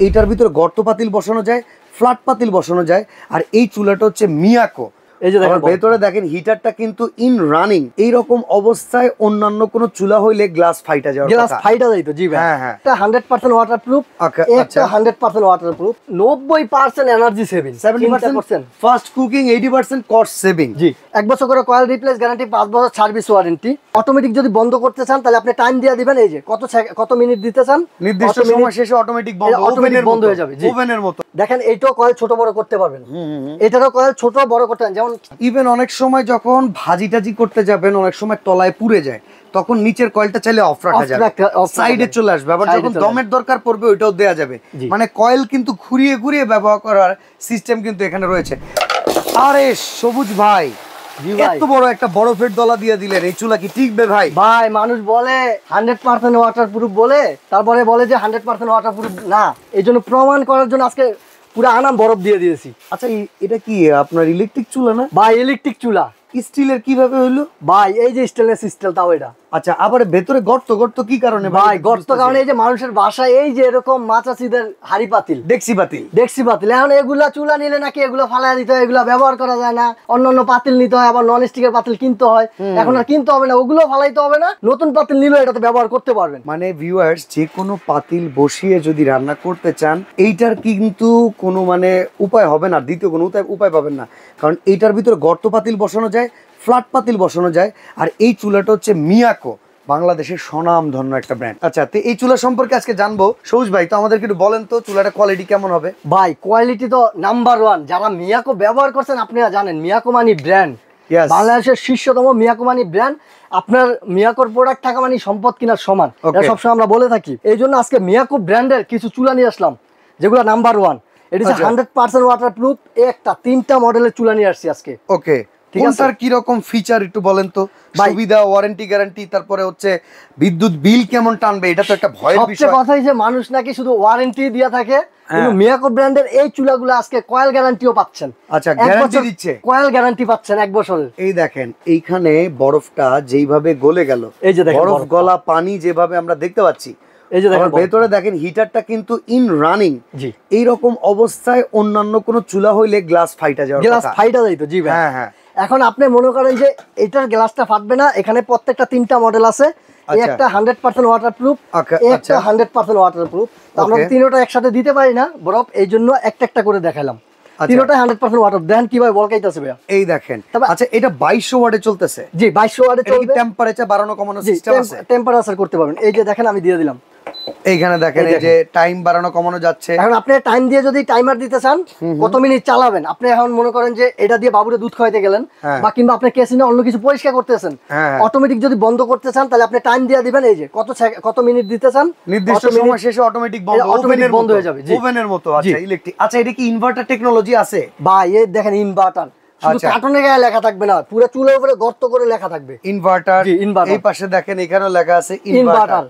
এইটার ভিতরে গর্ত পাতিল বসানো যায়, ফ্ল্যাট পাতিল বসানো যায়। আর এই চুলাটা হচ্ছে মিয়াকো। এই যে দেখেন ভেতরে দেখেন হিটারটা কিন্তু ইন রানিং। এইরকম অবস্থায় অন্যান্য কোন চুলা হইলে গ্লাস ফাইটা যাওয়ার কথা। গ্লাস ফাইটা যাইতো। জি ভাই। হ্যাঁ হ্যাঁ। এটা 100% ওয়াটারপ্রুফ, এটা 100% waterproof, 90% energy saving, 70% fast cooking, 80% cost saving. জি। 1 বছর করে কয়েল রিপ্লেস গ্যারান্টি, 5 বছর সার্ভিস ওয়ারেন্টি। অটোমেটিক যদি বন্ধ করতে চান তাহলে আপনি টাইম দিয়ে দিবেন, এই যে কত মিনিট দিতে চান, নির্দিষ্ট সময় শেষে অটোমেটিক বন্ধ, ওভেনের বন্ধ হয়ে যাবে। ওভেনের মতো। দেখেন এইটাও কয়েল ছোট বড় করতে পারবেন, এটারও কয়েল ছোট বড় করতে পারেন। যেমন ইভেন অনেক সময় যখন ভাজি টাজি করতে যাবেন, অনেক সময় তলায় পুড়ে যায়, তখন নিচের কয়েলটা চাইলে অফ রাখা যাবে, সাইডে চলে আসবে। আবার যখন দমের দরকার পড়বে ওইটাও দেয়া যাবে। মানে কয়েল কিন্তু ঘুরিয়ে ঘুরিয়ে ব্যবহার করার সিস্টেম কিন্তু এখানে রয়েছে। আরে সবুজ ভাই, এত বড় একটা বরফের দলা দিয়ে দিলেন, এই চুলা কি টিকবে ভাই? ভাই মানুষ বলে 100% ওয়াটারপ্রুফ বলে, তারপরে বলে যে 100% ওয়াটারপ্রুফ না। এই জন্য প্রমাণ করার জন্য আজকে পুরো আনাম বরফ দিয়ে দিয়েছি। আচ্ছা এটা কি আপনার ইলেকট্রিক চুলা না ভাই? ইলেকট্রিক চুলা। স্টিলের কিভাবে হইলো ভাই? এই যে স্টেনলেস স্টিল, তাও এটা। আচ্ছা, আবার ভেতরে গর্ত গর্ত কি কারণে ভাই? গর্ত কারণে এই যে মানুষের বাসায় এই যে এরকম মাছাচিদের হাড়ি পাতিল, ডেক্সি পাতিল, ডেক্সি পাতিল, এখন এগুলা চুলা নিলে নাকি এগুলো ফালায় দিতে হয়, এগুলো ব্যবহার করা যায় না। অন্যান্য পাতিল নিতে হয়, আবার নন স্টিকের পাতিল কিনতে হয়। এখন আর কিনতে হবে না, ওগুলো ফালাইতে হবে না, নতুন পাতিল নিলে এটাতে ব্যবহার করতে পারবেন। মানে ভিউয়ার্স, যে কোনো পাতিল বসিয়ে যদি রান্না করতে চান, এইটার কিন্তু কোনো মানে উপায় হবে না, দ্বিতীয় কোনো উপায় পাবেন না। কারণ এইটার ভিতরে গর্ত পাতিল বসানো যায়, ফ্ল্যাট পাতিল বসানো যায়। আর এই চুলাটা হচ্ছে মিয়াকো, বাংলাদেশের স্বনামধন্য একটা ব্র্যান্ড। আচ্ছা, তো এই চুলা সম্পর্কে আজকে জানবো। সবুজ ভাই, তো আমাদেরকে একটু বলেন তো চুলাটা কোয়ালিটি কেমন হবে? ভাই কোয়ালিটি তো নাম্বার 1। যারা মিয়াকো ব্যবহার করছেন আপনারা জানেন, মিয়াকো মানি ব্র্যান্ড, বাংলাদেশের শীর্ষতম মিয়াকো মানি ব্র্যান্ড। আপনার মিয়াকোর প্রোডাক্ট থাকা মানে সম্পদ কিনার সমান, এটা সবসময় আমরা বলে থাকি। এই জন্য আজকে মিয়াকো ব্র্যান্ডের কিছু চুলা নিয়ে আসলাম, যেগুলো নাম্বার 1। এটা হচ্ছে 100% ওয়াটারপ্রুফ। একটা 3টা মডেলের চুলা নিয়ে আসছি আজকে। ওকে, কোনটার কি রকম ফিচার একটু বলেন তো? সুবিধা, ওয়ারেন্টি, গ্যারান্টি, তারপরে হচ্ছে বিদ্যুৎ বিল কেমন টানবে, এটা তো একটা ভয়ের বিষয়। সবচেয়ে কথাই যে মানুষ নাকি শুধু ওয়ারেন্টি দিয়া থাকে, কিন্তু মিয়াকো ব্র্যান্ডের এই চুলাগুলো আজকে কয়েল গ্যারান্টিও পাচ্ছেন। আচ্ছা, গ্যারান্টি দিচ্ছে, কয়েল গ্যারান্টি পাচ্ছেন 1 বছরের। এই দেখেন এইখানে বরফটা যেইভাবে গলে গেল, এই যে দেখেন বরফ গলা পানি যেভাবে আমরা দেখতে পাচ্ছি, এই যে দেখেন ভেতরে দেখেন হিটারটা কিন্তু ইন রানিং। এইরকম অবস্থায় অন্যান্য কোন চুলা হইলে গ্লাস ফাইটা যাওয়ার কথা, গ্লাস ফাইটা যাইতো। জি ভাই। হ্যাঁ হ্যাঁ। এখন আপনি মনে করেন যে এটার গ্লাসটা ফাটবে না, এখানে প্রত্যেকটা 3টা মডেল আছে। একটা 100% ওয়াটারপ্রুফ, একটা 100% ওয়াটারপ্রুফ। আমরা তিনটা একসাথে দিতে পারি না বরফ, এই জন্য একটা একটা করে দেখালাম। তিনটা 100% ওয়াটার। দেখেন কিভাবে বলকাইতেছে ভাই, এই দেখেন। আচ্ছা, এটা 2200 ওয়াটে চলতেছে? জি, 2200 ওয়াটে চলবে। টেম্পারেচার বাড়ানো কমানো সিস্টেম আছে? টেম্পারেচার করতে পারবেন। এই যে দেখেন আমি দিয়ে দিলাম, এইখানে দেখেন এই যে টাইম বাড়ানো কমানো যাচ্ছে। এখন আপনি টাইম দিয়ে যদি টাইমার দিতে চান, কত মিনিট চালাবেন, আপনি এখন মনে করেন যে এটা দিয়ে বাবুরে দুধ খাওয়াইতে গেলেন, বা কিংবা আপনি কেসিনে অন্য কিছু পরিষ্কার করতেছেন, অটোমেটিক যদি বন্ধ করতে চান তাহলে আপনি টাইম দিয়ে দিবেন, এই যে কত মিনিট দিতে চান, নির্দিষ্ট সময় শেষে অটোমেটিক বন্ধ হয়ে যাবে, ওভেনের মতো। আচ্ছা, ইলেকট্রিক। আচ্ছা, এটা কি ইনভার্টার টেকনোলজি আছে? ভাই এই দেখেন ইনভার্টার, শুধু কার্টুনে গায়ে লেখা থাকবে না, পুরো চুলার উপরে গর্ত করে লেখা থাকবে ইনভার্টার। এই পাশে দেখেন এখানেও লেখা আছে ইনভার্টার।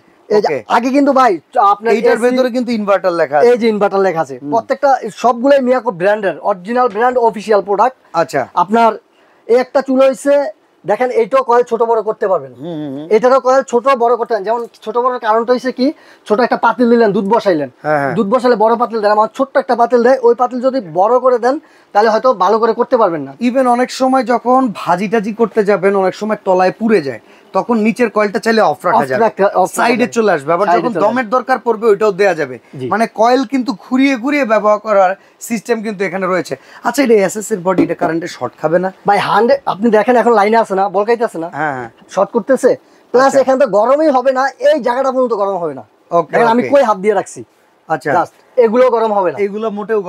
আগে কিন্তু ভাই আপনার এটার ভিতরে কিন্তু ইনভার্টার লেখা আছে, এই যে ইনভার্টার লেখা আছে। প্রত্যেকটা সবগুলাই মিয়াকো ব্র্যান্ডের অরিজিনাল ব্র্যান্ড, অফিশিয়াল প্রোডাক্ট। আচ্ছা, আপনার এই একটা চুলা হইছে, দেখেন এইটাও কয়েল ছোট বড় করতে পারবেন, এটারও কয়েল ছোট বড় করতে পারেন। যেমন ছোট বড় কারণটা হইছে কি, ছোট একটা পাতিল দিলেন, দুধ বসাইলেন, দুধ বসালে বড় পাতিল দেন, আমার ছোট্ট একটা পাতিল দেয়, ওই পাতিল যদি বড় করে দেন তাহলে হয়তো ভালো করে করতে পারবেন না। ইভেন অনেক সময় যখন ভাজি টাজি করতে যাবেন, অনেক সময় তলায় পুড়ে যায়, তখন নিচের কয়েলটা চাইলে অফ রাখা যাবে, সাইডে চলে আসবে। আবার যখন দমের দরকার পড়বে ওইটাও দেয়া যাবে। মানে কয়েল কিন্তু ঘুরিয়ে ঘুরিয়ে ব্যবহার করার সিস্টেম কিন্তু এখানে রয়েছে। আচ্ছা, এটা এসএস এর বডি, এটা কারেন্টে শর্ট খাবে না ভাই? 100 আপনি দেখেন এখন লাইনে আছে না, বলকাইতেছে না, হ্যাঁ শর্ট করতেছে, প্লাস এখানে তো গরমই হবে না, এই জায়গাটা পর্যন্ত গরম হবে না। দেখেন আমি কই হাত দিয়ে রাখছি। আচ্ছা, এগুলো গরম হবে না, এগুলো মোটেও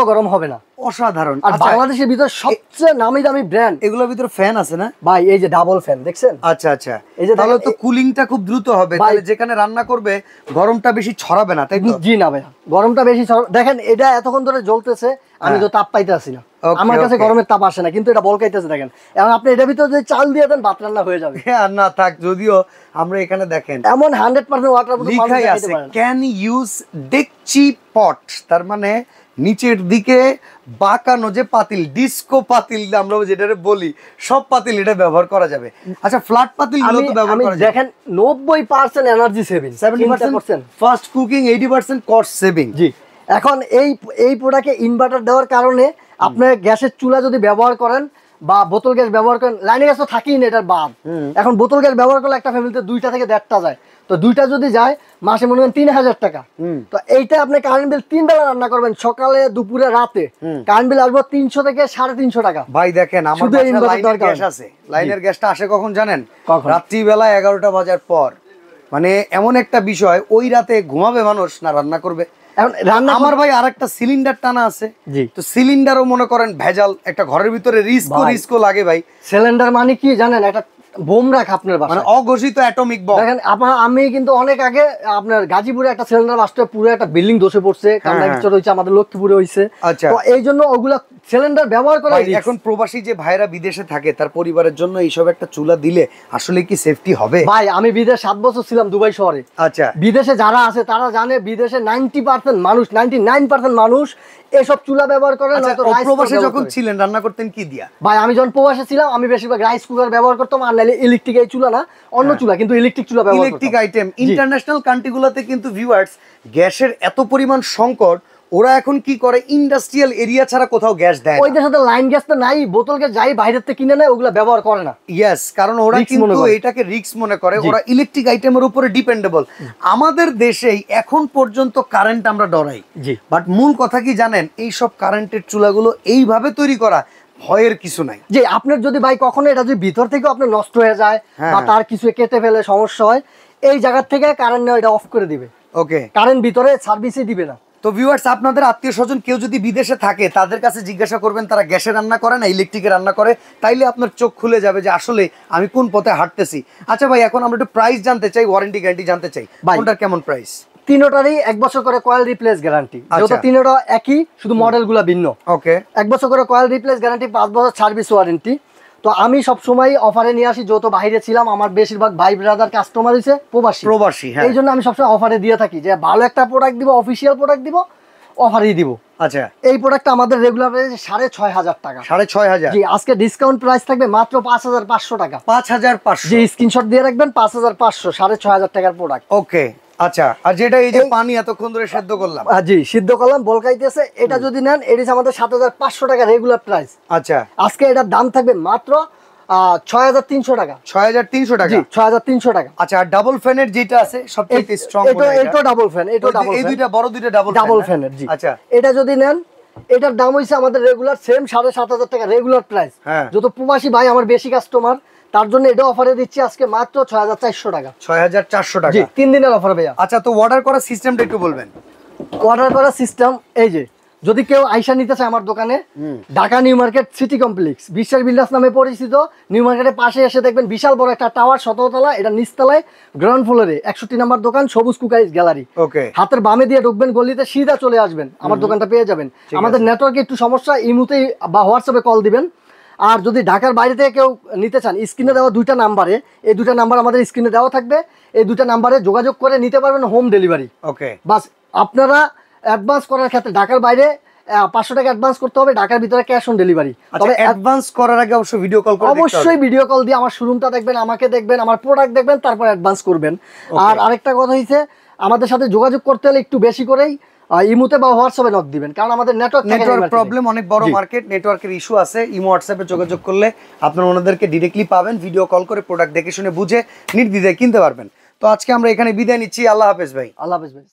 গরম হবে না। অসাধারণ। আর বাংলাদেশের ভিতর সবচেয়ে নামি দামি ব্র্যান্ড, এগুলোর ভিতরে ফ্যান আছে না ভাই? এই যে ডাবল ফ্যান দেখছেন? আচ্ছা আচ্ছা, এই যে তাহলে তো কুলিংটা খুব দ্রুত হবে, তাহলে যেখানে রান্না করবে গরমটা বেশি ছড়াবে না, তাই তো? জি না ভাই, গরমটা বেশি দেখেন এটা এতক্ষণ ধরে জ্বলতেছে, আমি তো তাপ পাইতেছি না, আমার কাছে গরমের তাপ আসে না, কিন্তু এটা বলকাইতেছে। দেখেন এখন আপনি এটার ভিতরে যদি চাল দিয়ে দেন ভাত রান্না হয়ে যাবে। হ্যাঁ না থাক, যদিও আমরা এখানে দেখেন এমন 100% ওয়াটারপ্রুফ লেখাই আছে, ক্যান ইউজ ডেকচি পট, তার মানে নিচের দিকে বাঁকানো যে পাতিল, ডিস্কো পাতিল আমরা যেটা বলি, সব পাতিল এটা ব্যবহার করা যাবে। আচ্ছা, ফ্ল্যাট পাতিল গুলো তো ব্যবহার করা যাবে। দেখেন 90% energy saving, 70% fast cooking, 80% cost saving. জি, এখন এই প্রোডাক্টে ইনভার্টার দেওয়ার কারণে আপনার গ্যাসের চুলা যদি ব্যবহার করেন বা বোতল গ্যাস ব্যবহার করেন, লাইনের গ্যাস তো থাকেই না, এটার বাদ। এখন বোতল গ্যাস ব্যবহার করলে একটা ফ্যামিলিতে 2টা থেকে 1.5টা যায়, তো 2টা যদি যায় মাসে মনে করেন 3000 টাকা। তো এইটা আপনি কারেন্ট বিল 3 বেলা রান্না করবেন, সকালে, দুপুরে, রাতে, কারেন্ট বিল আসবে 300 থেকে 350 টাকা। ভাই দেখেন আমার লাইনের গ্যাস আছে, লাইনের গ্যাসটা আসে কখন জানেন? রাত্রিবেলা 11টা বাজার পর। মানে এমন একটা বিষয়, ওই রাতে ঘুমাবে মানুষ না রান্না করবে। এখন রান্না আমার ভাই আরেকটা সিলিন্ডার টানা আছে, তো সিলিন্ডারও মনে করেন ভেজাল, একটা ঘরের ভিতরে রিস্কও লাগে ভাই। সিলিন্ডার মানে কি জানেন? একটা বোম রাখ আপনার বাসায়, মানে অঘোষিত অ্যাটমিক বম। দেখেন আমি কিন্তু অনেক আগে আপনার গাজীপুরে একটা সিলিন্ডার বাস্টে পুরো একটা বিল্ডিং ধসে পড়ছে, কামরাঙ্গীরচর হইছে, আমাদের লক্ষ্মীপুরে হইছে। তো এই জন্য ওগুলা সিলিন্ডার ব্যবহার করা। এখন প্রবাসী যে ভাইরা বিদেশে থাকে তার পরিবারের জন্য এইসব একটা চুলা দিলে আসলে কি সেফটি হবে? ভাই আমি বিদেশে 7 বছর ছিলাম দুবাই শহরে। আচ্ছা, বিদেশে যারা আছে তারা জানে বিদেশে 90% মানুষ, 99% মানুষ এসব চুলা ব্যবহার করে। প্রবাসে যখন ছিলেন রান্না করতেন কি দিয়া? ভাই আমি যখন প্রবাসে ছিলাম আমি বেশিরভাগ রাইস কুকার ব্যবহার করতাম, আর নাইলে ইলেকট্রিক এই চুলা না, অন্য চুলা, কিন্তু ইলেকট্রিক চুলা ব্যবহার করতাম। ইলেকট্রিক আইটেম ইন্টারন্যাশনাল কান্ট্রিগুলোতে কিন্তু ভিউয়ার্স গ্যাসের এত পরিমাণ সংকট, ওরা এখন কি করে ইন্ডাস্ট্রিয়াল এরিয়া ছাড়া কোথাও গ্যাস দেয় না। ওই দেশে তো লাইন গ্যাস তো নাই, বোতল গ্যাস যাই বাইরে থেকে কিনে নেয়, ওগুলা ব্যবহার করে না। ইয়েস, কারণ ওরা কিন্তু এটাকে রিস্ক মনে করে, ওরা ইলেকট্রিক আইটেমের উপরে ডিপেন্ডেবল। আমাদের দেশেই এখন পর্যন্ত কারেন্ট আমরা ডরাই, বাট মূল কথা কি জানেন? এই সব কারেন্টের চুলাগুলো এইভাবে তৈরি করা, ভয়ের কিছু নাই। যে আপনার যদি ভাই কখনো এটা যদি ভিতর থেকে আপনার নষ্ট হয়ে যায় বা তার কিছু কেটে ফেলে সমস্যা হয়, এই জায়গা থেকে কারেন্ট নেওয়া এটা অফ করে দিবে। ওকে, কারেন্ট ভিতরে সার্ভিসই দিবে না। তো ভিউয়ার্স, আপনাদের আত্মীয় স্বজন কেউ যদি বিদেশে থাকে তাদের কাছে জিজ্ঞাসা করবেন তারা গ্যাসে রান্না করে না ইলেকট্রিকে রান্না করে, তাইলে আপনার চোখ খুলে যাবে যে আসলে আমি কোন পথে হাঁটতেছি। আচ্ছা ভাই, এখন আমরা একটু প্রাইস জানতে চাই, ওয়ারেন্টি গ্যারান্টি জানতে চাই, কোনটার কেমন প্রাইস? তিনটারই 1 বছর করে কয়েল রিপ্লেস গ্যারান্টি, যত তিনটা একই, শুধু মডেলগুলো ভিন্ন। ওকে, 1 বছর করে কয়েল রিপ্লেস গ্যারান্টি, 5 বছর সার্ভিস ওয়ারেন্টি। তো আমি সব সময় অফারে নিয়ে আসি, যত বাইরে ছিলাম আমার বেশিরভাগ ভাই ব্রাদার কাস্টমার হইছে প্রবাসী, এই জন্য আমি সবসময় অফারে দিয়ে থাকি যে ভালো একটা প্রোডাক্ট দিব, অফিসিয়াল প্রোডাক্ট দিব, অফারই দিব। আচ্ছা, এই প্রোডাক্টটা আমাদের রেগুলার প্রাইস 6500 টাকা। 6500? জি, আজকে ডিসকাউন্ট প্রাইস থাকবে মাত্র 5500 টাকা। 5500? জি, স্ক্রিনশট দিয়ে রাখবেন, 5500, 6500 টাকার প্রোডাক্ট। ওকে, আচ্ছা। আর যেটা এই যে পানি এতক্ষণ ধরে সিদ্ধ করলাম, জি সিদ্ধ করলাম, বলকাইতেছে, এটা যদি নেন এটা আমাদের 7500 টাকা রেগুলার প্রাইস। আচ্ছা, আজকে এটার দাম থাকবে মাত্র 6300 টাকা। 6300 টাকা? জি, 6300 টাকা। আচ্ছা, আর ডাবল ফ্যানের যেটা আছে সবচেয়ে স্ট্রং, এটা ডাবল ফ্যান, এটা ডাবল ফ্যান, এই দুইটা বড় দুইটা ডাবল ফ্যানের। জি, আচ্ছা, এটা যদি নেন এটার দাম হইছে আমাদের রেগুলার সেম 7500 টাকা রেগুলার প্রাইস। যত প্রবাসী ভাই আমার বেশি কাস্টমার, তার জন্য এটা অফারে দিচ্ছি আজকে মাত্র 6400 টাকা। 6400 টাকা? জি, 3 দিনের অফার ভাইয়া। আচ্ছা, তো অর্ডার করার সিস্টেমটা একটু বলবেন। অর্ডার করার সিস্টেম এই যে, যদি কেউ আইসা নিতে চায় আমার দোকানে, Dhaka new market city complex, বিশ্বাস বিল্ডার্স নামে পরিচিত, নিউ মার্কেটের পাশে এসে দেখবেন বিশাল বড় একটা টাওয়ার, 17 তলা, এটা নিচতলায় গ্রাউন্ড ফ্লোরে 61 নাম্বার দোকান, সবুজ কুকারিজ গ্যালারি। ওকে, হাতের বামে দিয়ে ঢুকবেন, গলিতে সিধা চলে আসবেন, আমার দোকানটা পেয়ে যাবেন। আমাদের নেটওয়ার্কে একটু সমস্যা, ইমুতেই বা হোয়াটসঅ্যাপে কল দিবেন। আর যদি ঢাকার বাইরে থেকে কেউ নিতে চান, স্ক্রিনে দেওয়া 2টা নাম্বারে, এই 2টা নাম্বার আমাদের স্ক্রিনে দেওয়া থাকবে, এই 2টা নাম্বারে যোগাযোগ করে নিতে পারবেন হোম ডেলিভারি। ওকে, বাস আপনারা অ্যাডভান্স করার ক্ষেত্রে ঢাকার বাইরে 500 টাকা অ্যাডভান্স করতে হবে, ঢাকার ভিতরে ক্যাশ অন ডেলিভারি। তবে অ্যাডভান্স করার আগে অবশ্যই ভিডিও কল করে, অবশ্যই ভিডিও কল দিয়ে আমার শোরুমটা দেখবেন, আমাকে দেখবেন, আমার প্রোডাক্ট দেখবেন, তারপর অ্যাডভান্স করবেন। আর আরেকটা কথা হইছে, আমাদের সাথে যোগাযোগ করতে হলে একটু বেশি করেই ইমোতে বা হোয়াটসঅ্যাপে নক দিবেন, কারণ আমাদের নেটওয়ার্ক প্রবলেম, অনেক বড় মার্কেট, নেটওয়ার্কের ইস্যু আছে। ইমো হোয়াটসঅ্যাপে যোগাযোগ করলে আপনারা ওনাদেরকে ডিরেক্টলি পাবেন, ভিডিও কল করে প্রোডাক্ট দেখে শুনে বুঝে নির্দ্বিধায় কিনতে পারবেন। তো আজকে আমরা এখানে বিদায় নিচ্ছি, আল্লাহ হাফেজ ভাই। আল্লাহ হাফেজ ভাই।